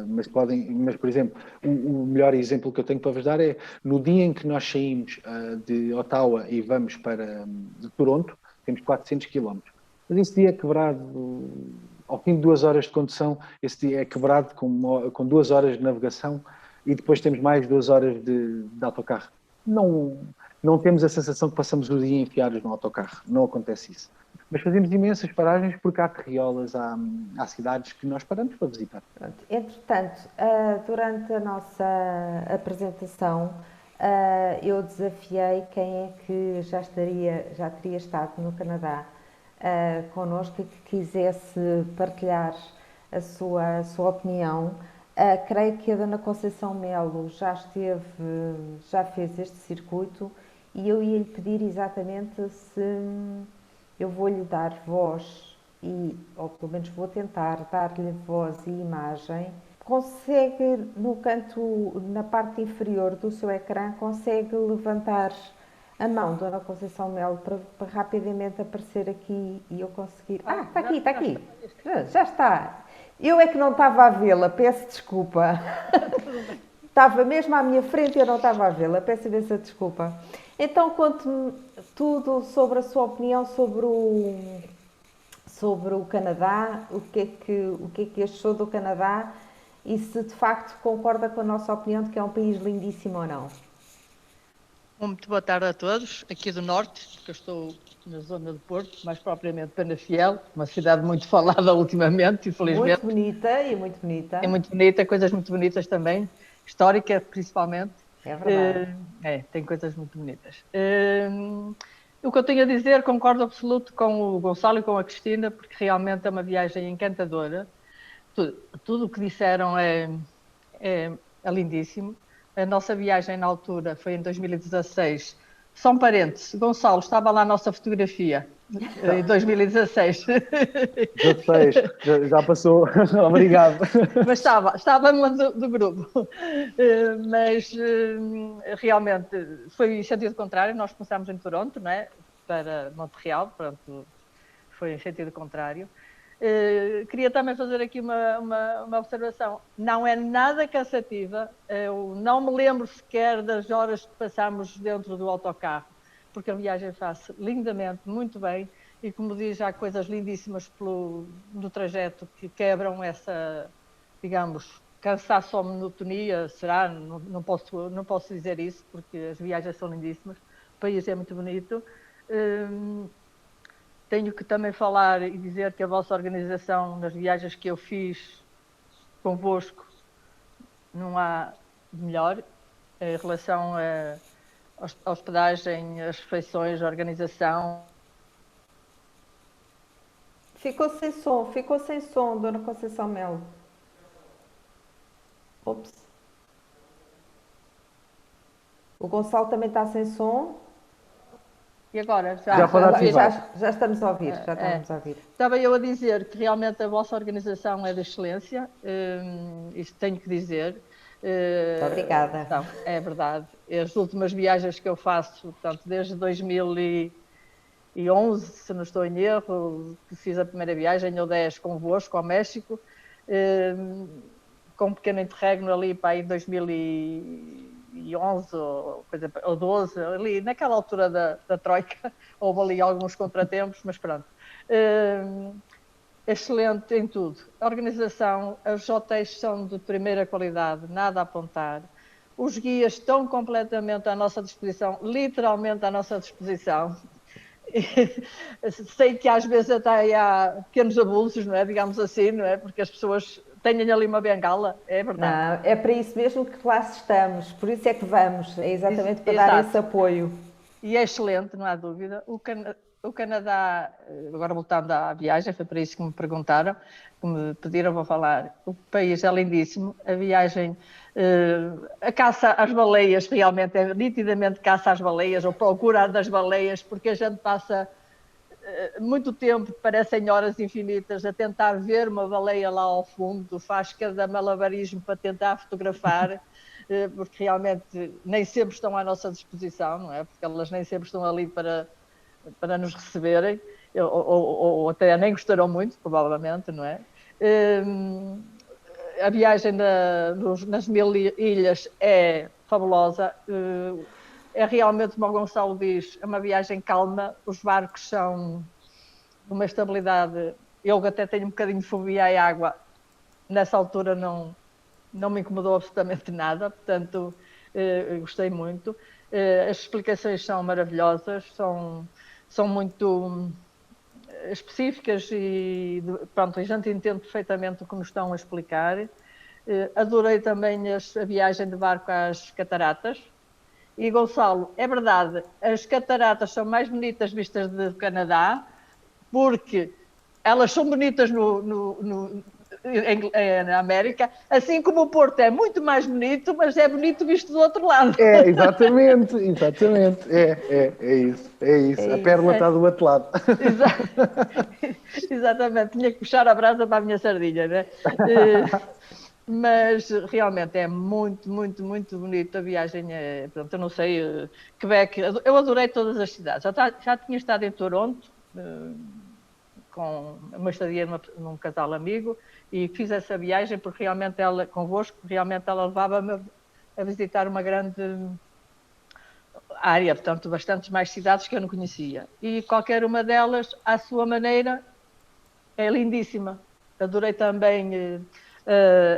Mas, por exemplo, o melhor exemplo que eu tenho para vos dar é no dia em que nós saímos de Ottawa e vamos de Toronto, temos 400 quilómetros. Mas esse dia é quebrado, ao fim de 2 horas de condução, esse dia é quebrado com 2 horas de navegação e depois temos mais 2 horas de autocarro. Não temos a sensação que passamos o dia enfiados no autocarro. Não acontece isso. Mas fazemos imensas paragens porque há carriolas, há cidades que nós paramos para visitar. Pronto. Entretanto, durante a nossa apresentação, eu desafiei quem é que já teria estado no Canadá connosco e que quisesse partilhar a sua opinião. Creio que a Dona Conceição Melo já fez este circuito e eu ia lhe pedir exatamente se eu vou-lhe dar voz ou pelo menos vou tentar dar-lhe voz e imagem. Consegue, na parte inferior do seu ecrã, consegue levantar a mão, Dona Conceição Melo, para rapidamente aparecer aqui e eu conseguir... está aqui. Já está. Eu é que não estava a vê-la, peço desculpa. Estava mesmo à minha frente e eu não estava a vê-la, peço imensa desculpa. Então, conte-me tudo sobre a sua opinião sobre o Canadá, o que é que achou do Canadá e se de facto concorda com a nossa opinião de que é um país lindíssimo ou não. Muito boa tarde a todos, aqui do Norte, que eu estou na zona do Porto, mais propriamente Penafiel, uma cidade muito falada ultimamente, infelizmente. Muito bonita. É muito bonita, coisas muito bonitas também, histórica principalmente. É verdade. Tem coisas muito bonitas. O que eu tenho a dizer, concordo absoluto com o Gonçalo e com a Cristina, porque realmente é uma viagem encantadora. Tudo o que disseram é lindíssimo. A nossa viagem na altura foi em 2016. Só um parênteses, Gonçalo, estava lá a nossa fotografia, em 2016. 16, já passou, obrigado. Mas estava uma do grupo. Mas realmente foi em sentido contrário, nós começámos em Toronto, não é? Para Montreal, pronto, foi em sentido contrário. Queria também fazer aqui uma observação. Não é nada cansativa. Eu não me lembro sequer das horas que passámos dentro do autocarro, porque a viagem faz lindamente, muito bem, e como diz, há coisas lindíssimas no trajeto que quebram essa, digamos, cansaço ou monotonia, será? Não posso dizer isso, porque as viagens são lindíssimas, o país é muito bonito. Tenho que também falar e dizer que a vossa organização, nas viagens que eu fiz convosco, não há melhor em relação à hospedagem, às refeições, à organização. Ficou sem som, Dona Conceição Melo. Ops. O Gonçalo também está sem som. E agora? Já estamos a ouvir, Estava eu a dizer que realmente a vossa organização é de excelência, isto tenho que dizer. Muito obrigada. Então, é verdade. As últimas viagens que eu faço, portanto, desde 2011, se não estou em erro, que fiz a primeira viagem, ou 10 convosco ao México, com um pequeno interregno ali para aí em 2011 ou 12, ali naquela altura da Troika, houve ali alguns contratempos, mas pronto. Excelente em tudo. A organização, os hotéis são de primeira qualidade, nada a apontar. Os guias estão completamente à nossa disposição, literalmente à nossa disposição. Sei que às vezes até há pequenos abusos, não é? Digamos assim, não é? Porque as pessoas têm ali uma bengala, é verdade. Não, é para isso mesmo que lá estamos, por isso é que vamos, é exatamente para dar esse apoio. E é excelente, não há dúvida. O Canadá, agora voltando à viagem, foi para isso que me perguntaram, que me pediram, vou falar. O país é lindíssimo, a viagem, a caça às baleias, realmente é nitidamente caça às baleias, ou procura das baleias, porque a gente passa muito tempo, parecem horas infinitas, a tentar ver uma baleia lá ao fundo, faz cada malabarismo para tentar fotografar, porque realmente nem sempre estão à nossa disposição, não é? Porque elas nem sempre estão ali para nos receberem, ou até nem gostaram muito, provavelmente, não é? a viagem nas 1000 ilhas é fabulosa. É realmente, como o Gonçalo diz, é uma viagem calma. Os barcos são de uma estabilidade. Eu até tenho um bocadinho de fobia à água. Nessa altura não me incomodou absolutamente nada, portanto, gostei muito. As explicações são maravilhosas, são muito específicas e pronto, a gente entende perfeitamente o que nos estão a explicar. Adorei também a viagem de barco às cataratas. E Gonçalo, é verdade, as cataratas são mais bonitas vistas do Canadá, porque elas são bonitas na América, assim como o Porto é muito mais bonito, mas é bonito visto do outro lado. Exatamente. É isso. A pérola está do outro lado. Exatamente, tinha que puxar a brasa para a minha sardinha, né? Mas realmente é muito, muito, muito bonito a viagem. Pronto, eu não sei, Quebec, eu adorei todas as cidades. Já tinha estado em Toronto, com uma estadia num casal amigo, e fiz essa viagem porque realmente ela, convosco, realmente ela levava-me a visitar uma grande área, portanto, bastantes mais cidades que eu não conhecia. E qualquer uma delas, à sua maneira, é lindíssima. Adorei também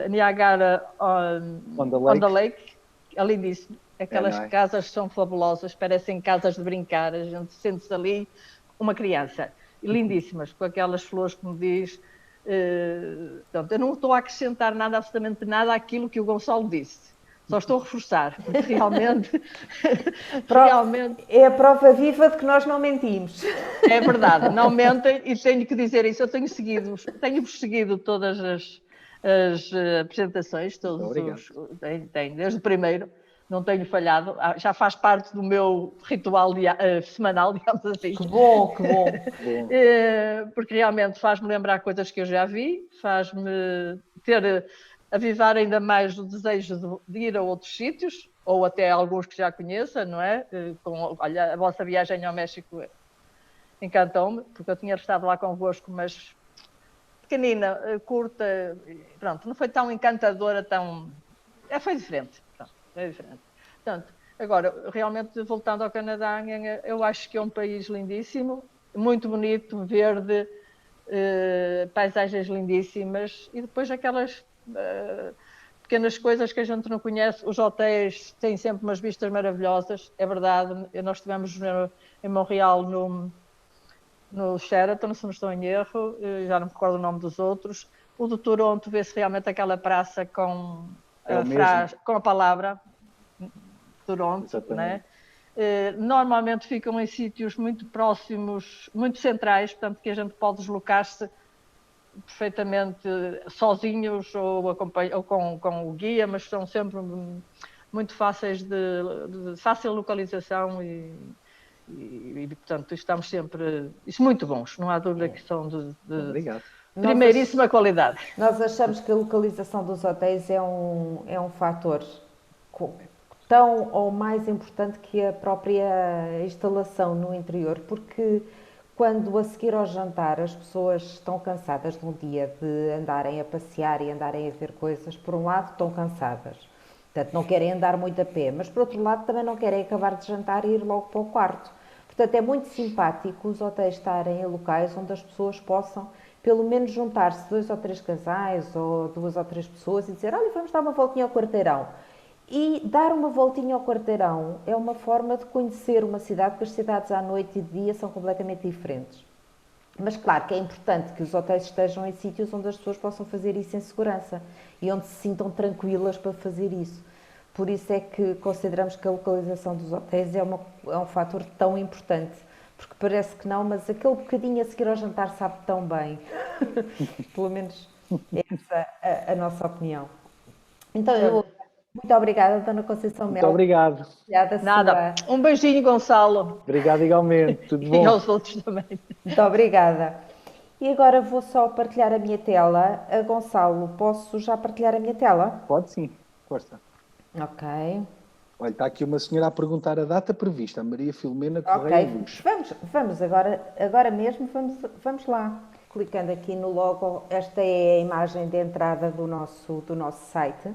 Niagara on the Lake, é lindíssimo. Aquelas casas são fabulosas, parecem casas de brincar, a gente sente-se ali uma criança. Lindíssimas, com aquelas flores que me diz. Portanto, eu não estou a acrescentar nada, absolutamente nada àquilo que o Gonçalo disse. Só estou a reforçar, porque realmente... É a prova viva de que nós não mentimos. É verdade, não mentem, e tenho que dizer isso. Eu tenho-vos seguido todas as apresentações, desde o primeiro, não tenho falhado, já faz parte do meu ritual semanal, digamos assim. Que bom. Porque realmente faz-me lembrar coisas que eu já vi, faz-me avivar ainda mais o desejo de ir a outros sítios, ou até alguns que já conheça, não é? Olha, a vossa viagem ao México encantou-me, porque eu tinha estado lá convosco, mas pequenina, curta, pronto, não foi tão encantadora, foi diferente. Pronto, é diferente. Portanto, agora, realmente, voltando ao Canadá, eu acho que é um país lindíssimo, muito bonito, verde, paisagens lindíssimas, e depois aquelas pequenas coisas que a gente não conhece. Os hotéis têm sempre umas vistas maravilhosas, é verdade. Nós estivemos em Montreal no Sheraton, se não estou em erro, já não me recordo o nome dos outros. O de Toronto vê-se realmente aquela praça com a palavra Toronto, né? Normalmente ficam em sítios muito próximos, muito centrais, portanto que a gente pode deslocar-se perfeitamente sozinhos ou com o guia, mas são sempre muito fáceis de fácil localização e portanto estamos sempre muito bons, não há dúvida que são de primeiríssima qualidade. Nós achamos que a localização dos hotéis é um fator tão ou mais importante que a própria instalação no interior, porque quando a seguir ao jantar as pessoas estão cansadas de um dia de andarem a passear e andarem a ver coisas, por um lado estão cansadas, portanto não querem andar muito a pé, mas por outro lado também não querem acabar de jantar e ir logo para o quarto. Portanto é muito simpático os hotéis estarem em locais onde as pessoas possam pelo menos juntar-se 2 ou 3 casais ou 2 ou 3 pessoas e dizer, olha, vamos dar uma voltinha ao quarteirão. E dar uma voltinha ao quarteirão é uma forma de conhecer uma cidade, porque as cidades à noite e de dia são completamente diferentes. Mas claro que é importante que os hotéis estejam em sítios onde as pessoas possam fazer isso em segurança e onde se sintam tranquilas para fazer isso. Por isso é que consideramos que a localização dos hotéis é um fator tão importante. Porque parece que não, mas aquele bocadinho a seguir ao jantar sabe tão bem. Pelo menos essa é a nossa opinião. Então, muito obrigada, Dona Conceição Melo. Muito obrigado. Nada. Um beijinho, Gonçalo. Obrigado igualmente. Tudo bom. E aos outros também. Muito obrigada. E agora vou só partilhar a minha tela. Gonçalo, posso já partilhar a minha tela? Pode sim. Força. Ok. Olha, está aqui uma senhora a perguntar a data prevista, a Maria Filomena Correia Luz. Vamos agora mesmo, vamos lá. clicando aqui no logo, esta é a imagem de entrada do nosso site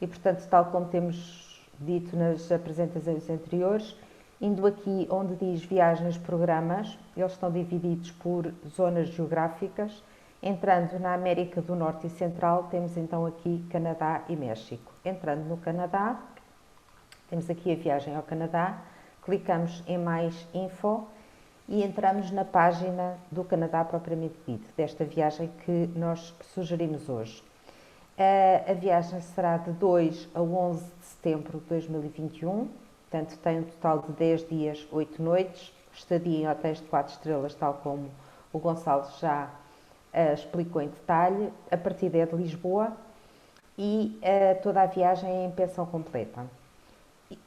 e, portanto, tal como temos dito nas apresentações anteriores, indo aqui onde diz viagens, programas, eles estão divididos por zonas geográficas. Entrando na América do Norte e Central, temos então aqui Canadá e México. Entrando no Canadá, temos aqui a viagem ao Canadá, clicamos em mais info e entramos na página do Canadá propriamente dito, desta viagem que nós sugerimos hoje. A viagem será de 2 a 11 de setembro de 2021, portanto tem um total de 10 dias, 8 noites, estadia em hotéis de 4 estrelas, tal como o Gonçalo já explicou em detalhe. A partida é de Lisboa e toda a viagem é em pensão completa.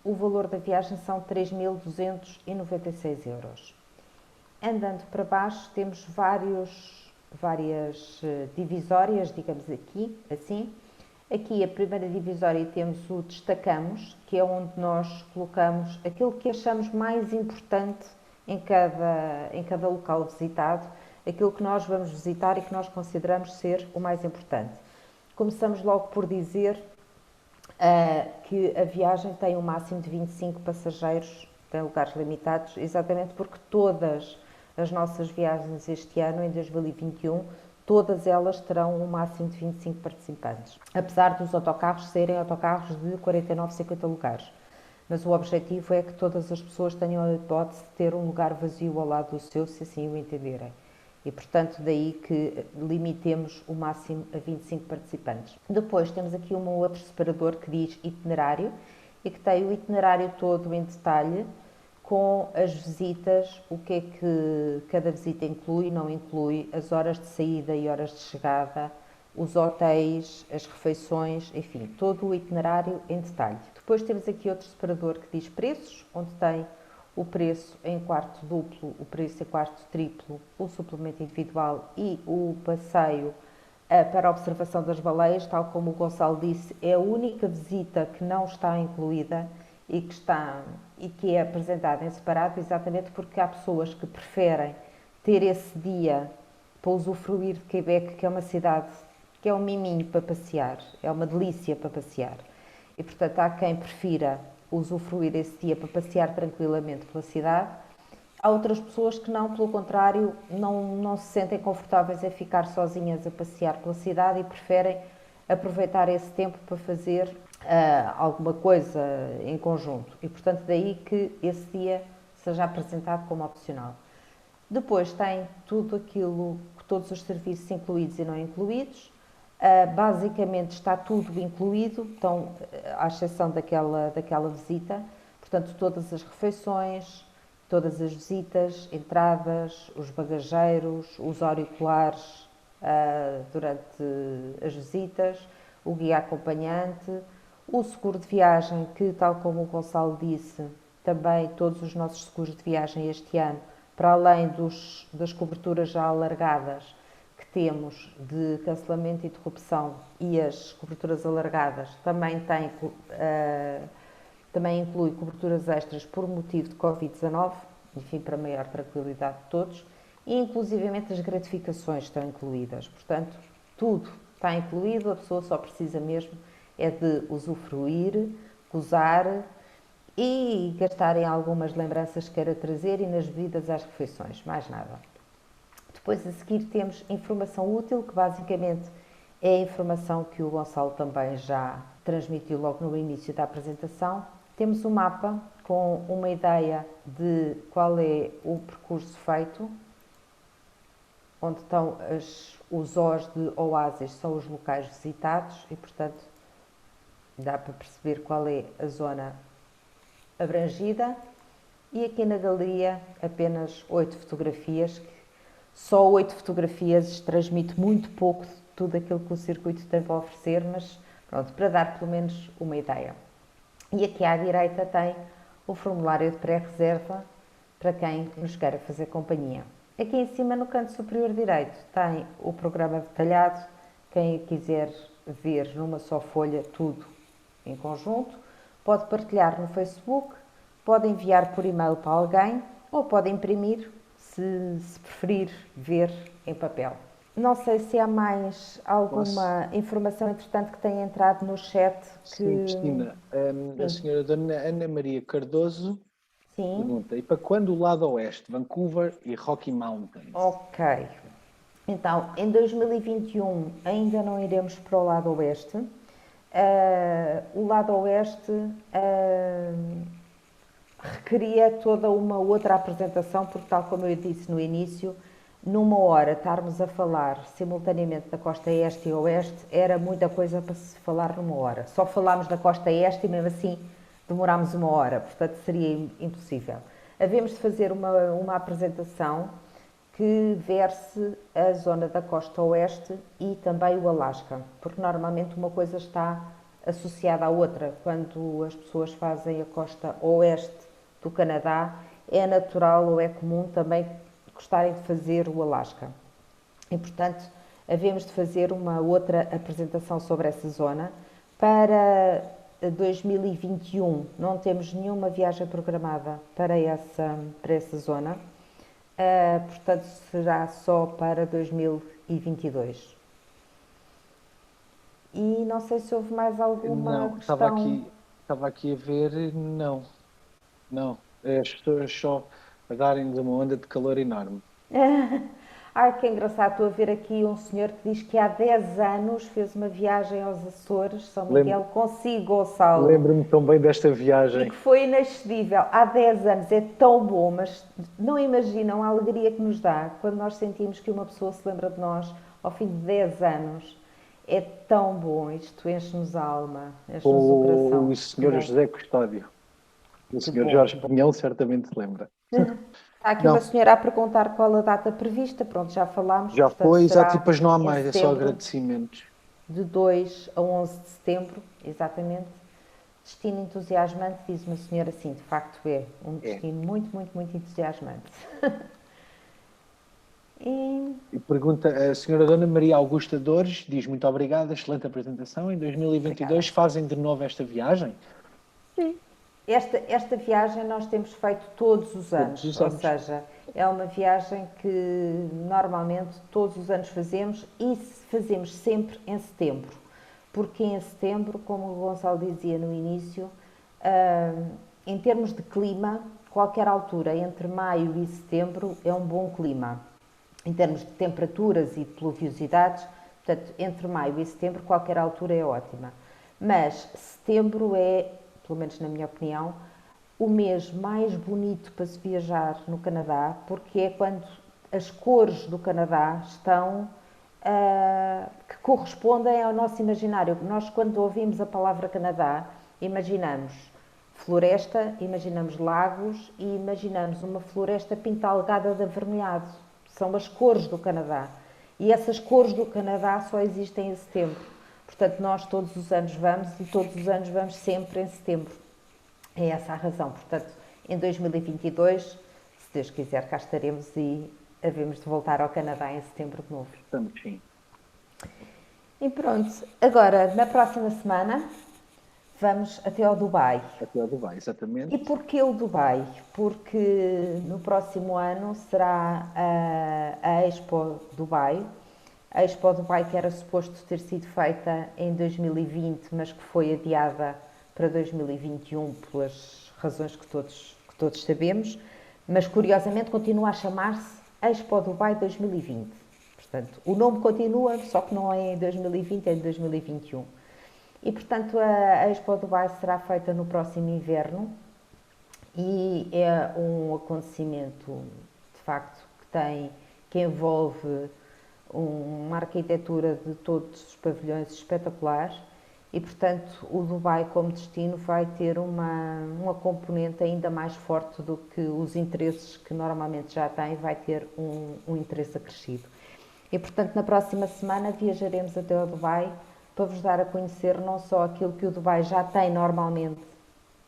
O valor da viagem são 3.296 euros. Andando para baixo temos várias divisórias, digamos aqui, assim. Aqui a primeira divisória temos o destacamos, que é onde nós colocamos aquilo que achamos mais importante em cada local visitado, aquilo que nós vamos visitar e que nós consideramos ser o mais importante. Começamos logo por dizer que a viagem tem um máximo de 25 passageiros, tem lugares limitados, exatamente porque todas as nossas viagens este ano, em 2021, todas elas terão um máximo de 25 participantes. Apesar dos autocarros serem autocarros de 49, 50 lugares. Mas o objetivo é que todas as pessoas tenham a hipótese de ter um lugar vazio ao lado do seu, se assim o entenderem. E, portanto, daí que limitemos o máximo a 25 participantes. Depois temos aqui um outro separador que diz itinerário e que tem o itinerário todo em detalhe com as visitas, o que é que cada visita inclui, não inclui, as horas de saída e horas de chegada, os hotéis, as refeições, enfim, todo o itinerário em detalhe. Depois temos aqui outro separador que diz preços, onde tem o preço em quarto duplo, o preço em quarto triplo, o suplemento individual e o passeio para a observação das baleias, tal como o Gonçalo disse, é a única visita que não está incluída e que é apresentada em separado, exatamente porque há pessoas que preferem ter esse dia para usufruir de Quebec, que é uma cidade que é um miminho para passear, é uma delícia para passear. E, portanto, há quem prefira usufruir esse dia para passear tranquilamente pela cidade. Há outras pessoas que não, pelo contrário, não se sentem confortáveis em ficar sozinhas a passear pela cidade e preferem aproveitar esse tempo para fazer alguma coisa em conjunto. E, portanto, daí que esse dia seja apresentado como opcional. Depois tem tudo aquilo, todos os serviços incluídos e não incluídos. Basicamente está tudo incluído, então, à exceção daquela visita. Portanto, todas as refeições, todas as visitas, entradas, os bagageiros, os auriculares durante as visitas, o guia acompanhante, o seguro de viagem, que, tal como o Gonçalo disse, também todos os nossos seguros de viagem este ano, para além das coberturas já alargadas que temos de cancelamento e interrupção e as coberturas alargadas, também inclui coberturas extras por motivo de Covid-19, enfim, para maior tranquilidade de todos, e inclusivamente as gratificações estão incluídas. Portanto, tudo está incluído, a pessoa só precisa mesmo é de usufruir, gozar e gastar em algumas lembranças que queira trazer e nas bebidas às refeições, mais nada. Depois a seguir temos informação útil, que basicamente é a informação que o Gonçalo também já transmitiu logo no início da apresentação. Temos um mapa com uma ideia de qual é o percurso feito, onde estão os Os de oásis, são os locais visitados e, portanto, dá para perceber qual é a zona abrangida. E aqui na galeria apenas 8 fotografias. Só 8 fotografias transmite muito pouco de tudo aquilo que o circuito tem para oferecer, mas pronto, para dar pelo menos uma ideia. E aqui à direita tem o formulário de pré-reserva para quem nos queira fazer companhia. Aqui em cima, no canto superior direito, tem o programa detalhado. Quem quiser ver numa só folha tudo em conjunto, pode partilhar no Facebook, pode enviar por e-mail para alguém ou pode imprimir, se preferir ver em papel. Não sei se há mais alguma informação interessante que tenha entrado no chat. Sim, Cristina. A senhora Dona Ana Maria Cardoso Sim, pergunta: e para quando o lado oeste, Vancouver e Rocky Mountains? ok. Então, em 2021 ainda não iremos para o lado oeste. O lado oeste requeria toda uma outra apresentação, porque, tal como eu disse no início, numa hora estarmos a falar simultaneamente da costa este e oeste era muita coisa para se falar numa hora. Só falámos da costa este e mesmo assim demorámos uma hora, portanto seria impossível. Havemos de fazer uma apresentação que verse a zona da costa oeste e também o Alasca, porque normalmente uma coisa está associada à outra. Quando as pessoas fazem a costa oeste do Canadá, é natural ou é comum também gostarem de fazer o Alasca. E, portanto, havemos de fazer uma outra apresentação sobre essa zona. Para 2021 não temos nenhuma viagem programada para essa zona. Portanto, será só para 2022. E não sei se houve mais alguma Não, questão. estava aqui a ver, não. As pessoas só a darem-nos uma onda de calor enorme. Ai, que engraçado, estou a ver aqui um senhor que diz que há 10 anos fez uma viagem aos Açores, São Miguel, consigo, Gonçalo. Lembro-me tão bem desta E viagem. que foi inexcedível. Há 10 anos, é tão bom, mas não imaginam a alegria que nos dá quando nós sentimos que uma pessoa se lembra de nós ao fim de 10 anos. É tão bom, isto enche-nos a alma, enche-nos o coração. O senhor Bom, José Custódio. O que senhor bom. Jorge Pinhão certamente se lembra. Há aqui Não. uma senhora a perguntar qual a data prevista, pronto, já falámos. Já portanto, foi, será exato, e depois não há em mais, é só setembro, agradecimentos. de 2 a 11 de setembro, exatamente. Destino entusiasmante, diz uma senhora, sim, de facto é um destino muito, muito, muito entusiasmante. E pergunta a senhora Dona Maria Augusta Dores, diz muito obrigada, excelente apresentação. Em 2022 fazem de novo esta viagem? Sim. Esta viagem nós temos feito todos os anos, os ou anos. seja, é uma viagem que normalmente todos os anos fazemos e fazemos sempre em setembro, porque em setembro, como o Gonçalo dizia no início, em termos de clima, qualquer altura entre maio e setembro é um bom clima. Em termos de temperaturas e de pluviosidades, portanto, entre maio e setembro, qualquer altura é ótima. Mas setembro é, pelo menos na minha opinião, o mês mais bonito para se viajar no Canadá, porque é quando as cores do Canadá estão que correspondem ao nosso imaginário. Nós, quando ouvimos a palavra Canadá, imaginamos floresta, imaginamos lagos e imaginamos uma floresta pintalgada de avermelhado. São as cores do Canadá. E essas cores do Canadá só existem em setembro. Portanto, nós todos os anos vamos e todos os anos vamos sempre em setembro. É essa a razão. Portanto, em 2022, se Deus quiser, cá estaremos e havemos de voltar ao Canadá em setembro de novo. Estamos sim. E pronto. Agora, na próxima semana, vamos até ao Dubai. Até ao Dubai, exatamente. E porquê o Dubai? Porque no próximo ano será a Expo Dubai. A Expo Dubai que era suposto ter sido feita em 2020, mas que foi adiada para 2021 pelas razões que todos sabemos, mas curiosamente continua a chamar-se Expo Dubai 2020. Portanto, o nome continua, só que não é em 2020, é em 2021. E, portanto, a Expo Dubai será feita no próximo inverno e é um acontecimento, de facto, que envolve uma arquitetura de todos os pavilhões espetacular e, portanto, o Dubai como destino vai ter uma componente ainda mais forte do que os interesses que normalmente já tem, vai ter um interesse acrescido. E, portanto, na próxima semana viajaremos até ao Dubai para vos dar a conhecer não só aquilo que o Dubai já tem normalmente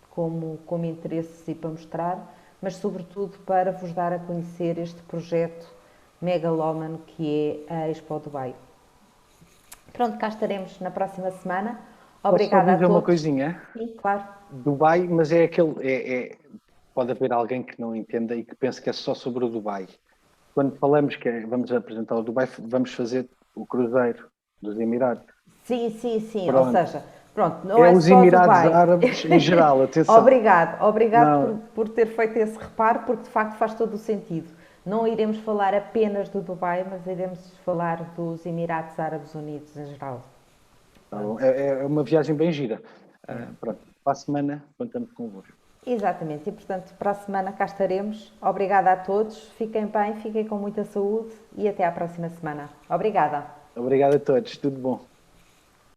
como interesse e para mostrar, mas sobretudo para vos dar a conhecer este projeto megalómano que é a Expo Dubai. Pronto, cá estaremos na próxima semana. Obrigada a todos. Posso dizer todos. uma coisinha? Sim, claro. Dubai, mas é aquele... pode haver alguém que não entenda e que pense que é só sobre o Dubai. quando falamos que vamos apresentar o Dubai, vamos fazer o cruzeiro dos Emirados. Sim, sim, sim. Ou Pronto. seja, pronto, não é os só Emirados Dubai. Árabes em geral, atenção. Obrigado Não. por ter feito esse reparo, porque de facto faz todo o sentido. Não iremos falar apenas do Dubai, mas iremos falar dos Emirados Árabes Unidos em geral. Tá bom. É uma viagem bem gira. Pronto, para a semana contamos convosco. Exatamente, e portanto para a semana cá estaremos. Obrigada a todos, fiquem bem, fiquem com muita saúde e até à próxima semana. Obrigada. Obrigado a todos, tudo bom.